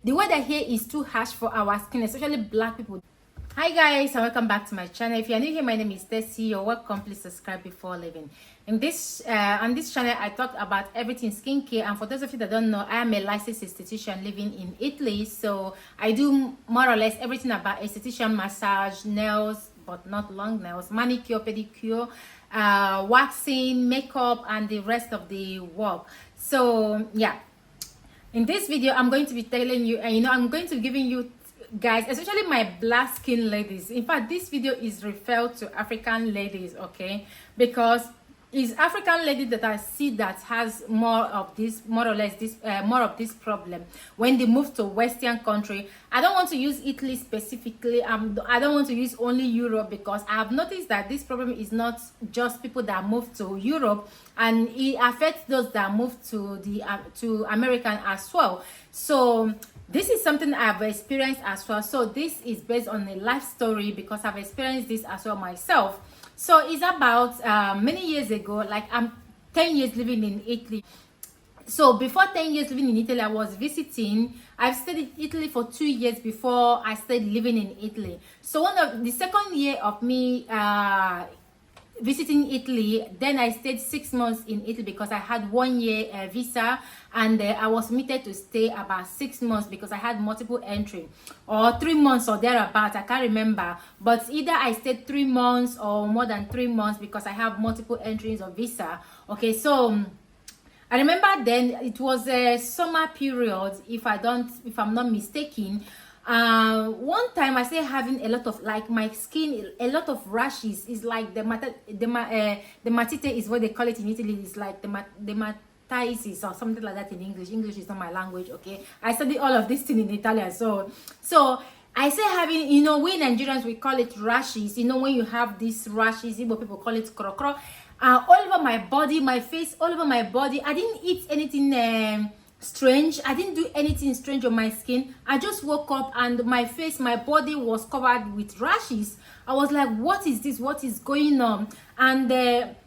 The weather here is too harsh for our skin, especially black people. Hi guys, and welcome back to my channel. If you're new here, my name is Tessie. You're welcome. Please subscribe before leaving. In this on this channel, I talk about everything skincare. And for those of you that don't know, I am a licensed esthetician living in Italy. So I do more or less everything about esthetician, massage, nails, but not long nails, manicure, pedicure, waxing, makeup, and the rest of the work. So yeah, in this video, I'm going to be telling you, and I'm going to be giving you guys, especially my black skin ladies. In fact, this video is referred to African ladies, okay, because it's African ladies that I see that has more of this, more or less this more of this problem when they move to Western country. I don't want to use Italy specifically. I don't want to use only Europe, because I have noticed that this problem is not just people that move to Europe, and it affects those that move to the to American as well. So this is something I've experienced as well. So this is based on a life story, because I've experienced this as well myself. So it's about many years ago, like I'm 10 years living in Italy. So before 10 years living in Italy, I was visiting. I've stayed in Italy for 2 years before I started living in Italy. So the second year of me visiting Italy, then I stayed 6 months in Italy because I had 1 year visa, and I was permitted to stay about 6 months because I had multiple entry, or 3 months or thereabout. I can't remember, but either I stayed 3 months or more than 3 months because I have multiple entries of visa. Okay, so I remember then it was a summer period, if I'm not mistaken. One time I started having a lot of, like, my skin, a lot of rashes. Is like the matite is what they call it in Italy. It's like the dermatitis or something like that in English. English is not my language, okay? I studied all of this thing in Italian, so I say having, we Nigerians, we call it rashes. When you have these rashes, Igbo people call it krokro. All over my body, my face, all over my body. I didn't eat anything strange. I didn't do anything strange on my skin. I just woke up and my face, my body was covered with rashes. I was like, what is this? What is going on? And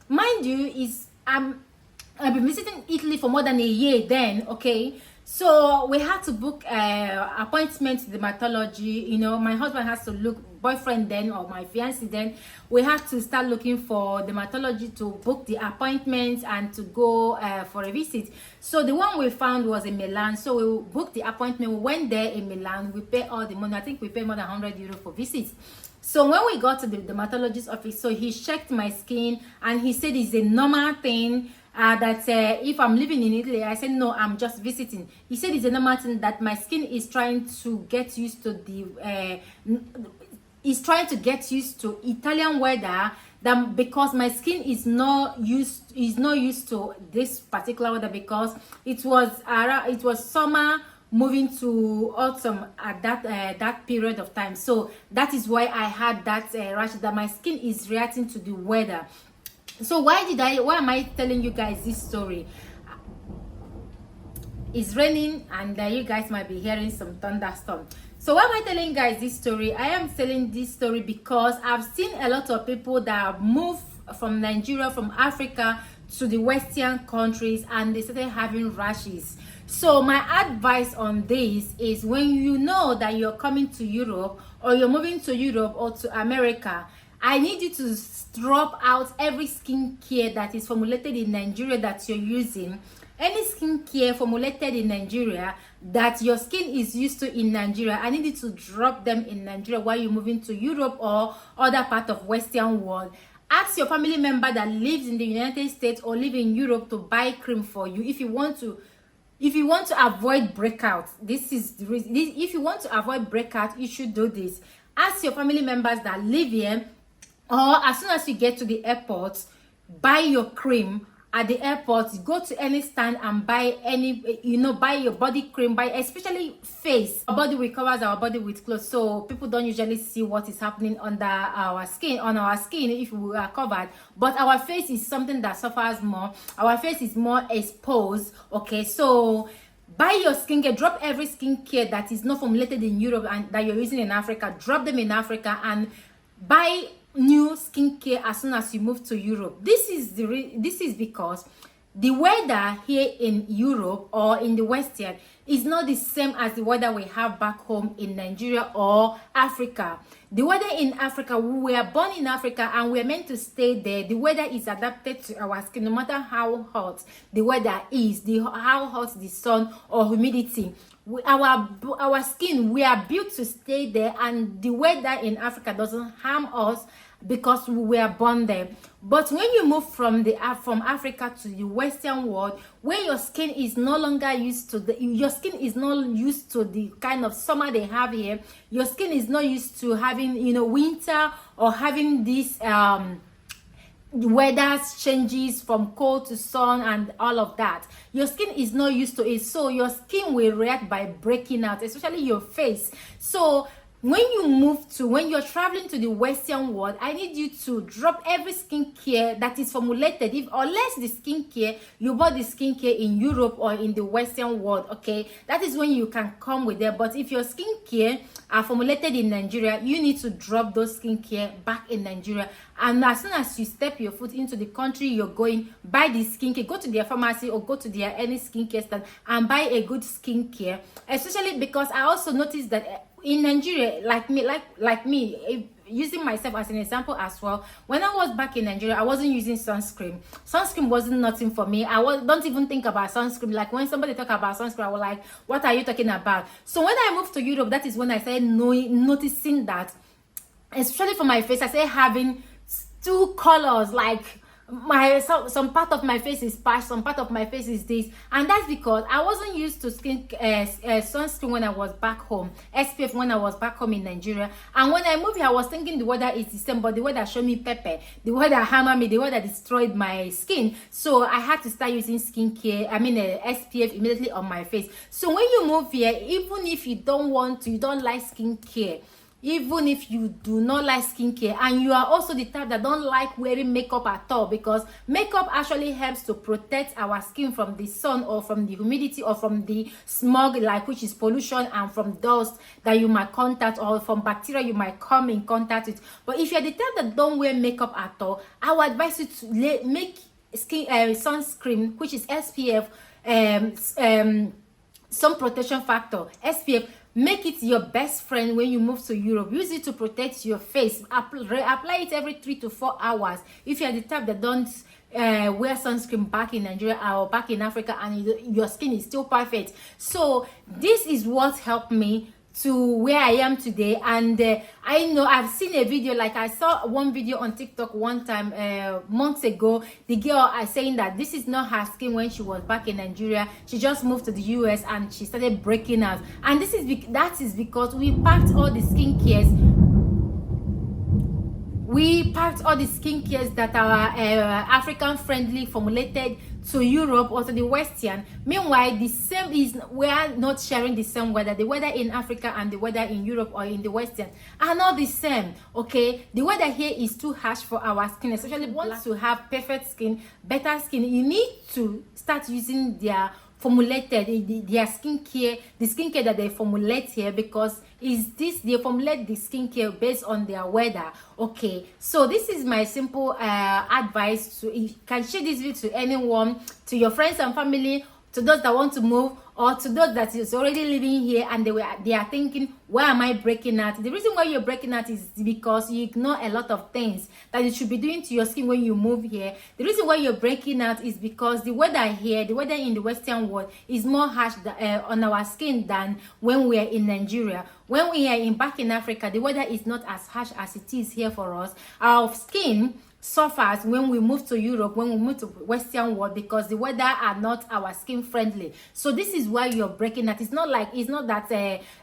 mind you, I've been visiting Italy for more than a year then, okay? So we had to book appointment to dermatology. My husband has to look, boyfriend then, or my fiancé then, we had to start looking for dermatology to book the appointment and to go for a visit. So the one we found was in Milan. So we booked the appointment. We went there in Milan. We paid all the money. I think we paid more than 100 euros for visits. So when we got to the dermatologist's office, so he checked my skin and he said it's a normal thing. That if I'm living in Italy. I said no, I'm just visiting. He said it's a normal thing that my skin is trying to get used to Italian weather, because my skin is not used to this particular weather, because it was summer moving to autumn at that period of time. So that is why I had that rash, that my skin is reacting to the weather. So why am I telling you guys this story? It's raining, and you guys might be hearing some thunderstorm. So why am I telling you guys this story? I am telling this story because I've seen a lot of people that move from Nigeria, from Africa, to the Western countries, and they started having rashes. So my advice on this is, when you know that you're coming to Europe, or you're moving to Europe or to America, I need you to drop out every skincare that is formulated in Nigeria that you're using. Any skincare formulated in Nigeria that your skin is used to in Nigeria, I need you to drop them in Nigeria while you're moving to Europe or other part of Western world. Ask your family member that lives in the United States or live in Europe to buy cream for you. If you want to avoid breakouts, this is the reason. If you want to avoid breakout, you should do this. Ask your family members that live here, or as soon as you get to the airport, buy your cream at the airport. Go to any stand and buy buy your body cream, especially face. Our body, we covers our body with clothes, so people don't usually see what is happening under our skin, if we are covered. But our face is something that suffers more. Our face is more exposed, okay? So buy your skincare. Drop every skincare that is not formulated in Europe and that you're using in Africa. Drop them in Africa and buy new skincare as soon as you move to Europe. This is because the weather here in Europe or in the Western is not the same as the weather we have back home in Nigeria or Africa. The weather in Africa, we were born in Africa and we're meant to stay there. The weather is adapted to our skin, no matter how hot the weather is, how hot the sun or humidity. Our skin, we are built to stay there, and the weather in Africa doesn't harm us because we were born there. But when you move from Africa to the Western world, where your skin is no longer used to your skin is not used to the kind of summer they have here. Your skin is not used to having, you know, winter or having this weather changes from cold to sun and all of that. Your skin is not used to it, so your skin will react by breaking out, especially your face. So when you're traveling to the Western world, I need you to drop every skincare that is formulated, unless the skincare you bought the skincare in Europe or in the Western world, okay, that is when you can come with them. But if your skincare are formulated in Nigeria, you need to drop those skincare back in Nigeria. And as soon as you step your foot into the country you're going, buy the skincare, go to their pharmacy or go to their any skincare stand and buy a good skincare. Especially because I also noticed that in Nigeria, like me, using myself as an example as well, when I was back in Nigeria, I wasn't using sunscreen. Sunscreen wasn't nothing for me. Don't even think about sunscreen. Like when somebody talk about sunscreen, I was like, what are you talking about? So when I moved to Europe, that is when I started noticing that, especially for my face, I started having two colors, like some part of my face is patch, some part of my face is this, and that's because I wasn't used to sunscreen when I was back home, SPF when I was back home in Nigeria. And when I moved here, I was thinking the weather is the same, but the weather showed me pepper, the weather hammered me, the weather destroyed my skin. So I had to start using skincare, SPF immediately on my face. So when you move here, even if you don't like skincare, even if you do not like skincare, and you are also the type that don't like wearing makeup at all, because makeup actually helps to protect our skin from the sun or from the humidity or from the smog, like which is pollution, and from dust that you might contact, or from bacteria you might come in contact with. But if you're the type that don't wear makeup at all, I would advise you to make sunscreen, which is SPF, sun protection factor, SPF. Make it your best friend when you move to Europe. Use it to protect your face. Apply it every 3 to 4 hours. If you're the type that don't wear sunscreen back in Nigeria or back in Africa, and your skin is still perfect. So this is what helped me to where I am today. And I know I've seen a video, like I saw one video on TikTok one time months ago. The girl is saying that this is not her skin when she was back in Nigeria. She just moved to the US and she started breaking out, and that is because we packed all the skincare. We packed all the skincare that are African friendly formulated to Europe or to the Western. Meanwhile, we are not sharing the same weather. The weather in Africa and the weather in Europe or in the Western are not the same, okay? The weather here is too harsh for our skin, especially want to have perfect skin, better skin. You need to start using their formulated, their skincare, the skincare that they formulate here, because they formulate the skincare based on their weather, okay? So this is my simple advice. You can share this video to anyone, to your friends and family, to those that want to move, or to those that is already living here and they are thinking, why am I breaking out? The reason why you're breaking out is because you ignore a lot of things that you should be doing to your skin when you move here. The reason why you're breaking out is because the weather here, the weather in the Western world is more harsh on our skin than when we are in Nigeria. When we are back in Africa, the weather is not as harsh as it is here for us. Our skin suffers when we move to Europe, when we move to Western world, because the weather are not our skin friendly. So this is why you're breaking that. It's not that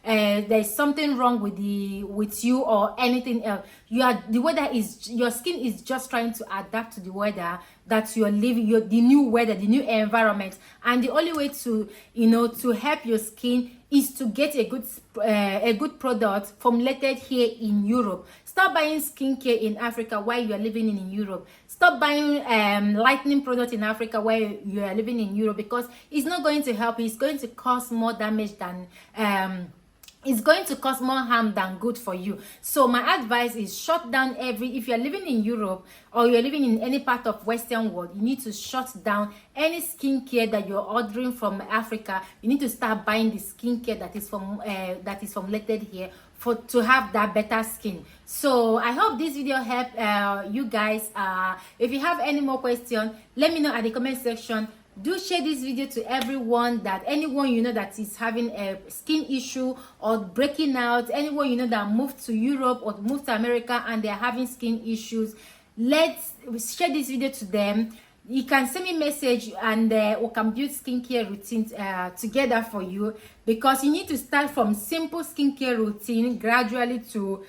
there's something wrong with you or anything else. Your skin is just trying to adapt to the weather that you're living, the new weather, the new environment. And the only way to help your skin is to get a good product formulated here in Europe. Stop buying skincare in Africa while you are living in Europe. Stop buying lightening products in Africa while you are living in Europe, because it's not going to help. It's going to cause more damage than it's going to cause more harm than good for you. So my advice is shut down if you're living in Europe or you're living in any part of Western world, you need to shut down any skincare that you're ordering from Africa. You need to start buying the skincare that is formulated here to have that better skin. So I hope this video helped you guys. If you have any more questions, let me know at the comment section. Do share this video to anyone you know that is having a skin issue or breaking out, anyone you know that moved to Europe or moved to America and they're having skin issues. Let's share this video to them. You can send me a message and we can build skincare routines together for you, because you need to start from simple skincare routine gradually to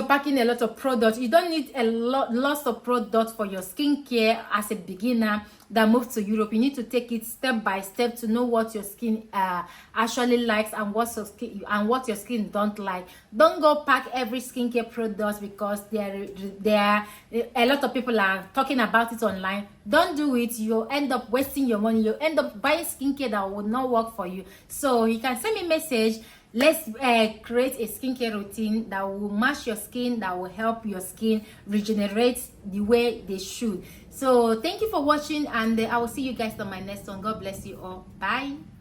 packing a lot of products. You don't need lots of products for your skincare as a beginner that moves to Europe. You need to take it step by step to know what your skin actually likes and what your skin don't like. Don't go pack every skincare product because there are a lot of people are talking about it online. Don't do it. You'll end up wasting your money. You'll end up buying skincare that will not work for you. So you can send me a message. Let's create a skincare routine that will match your skin, that will help your skin regenerate the way they should. So thank you for watching, and I will see you guys on my next one. God bless you all. Bye.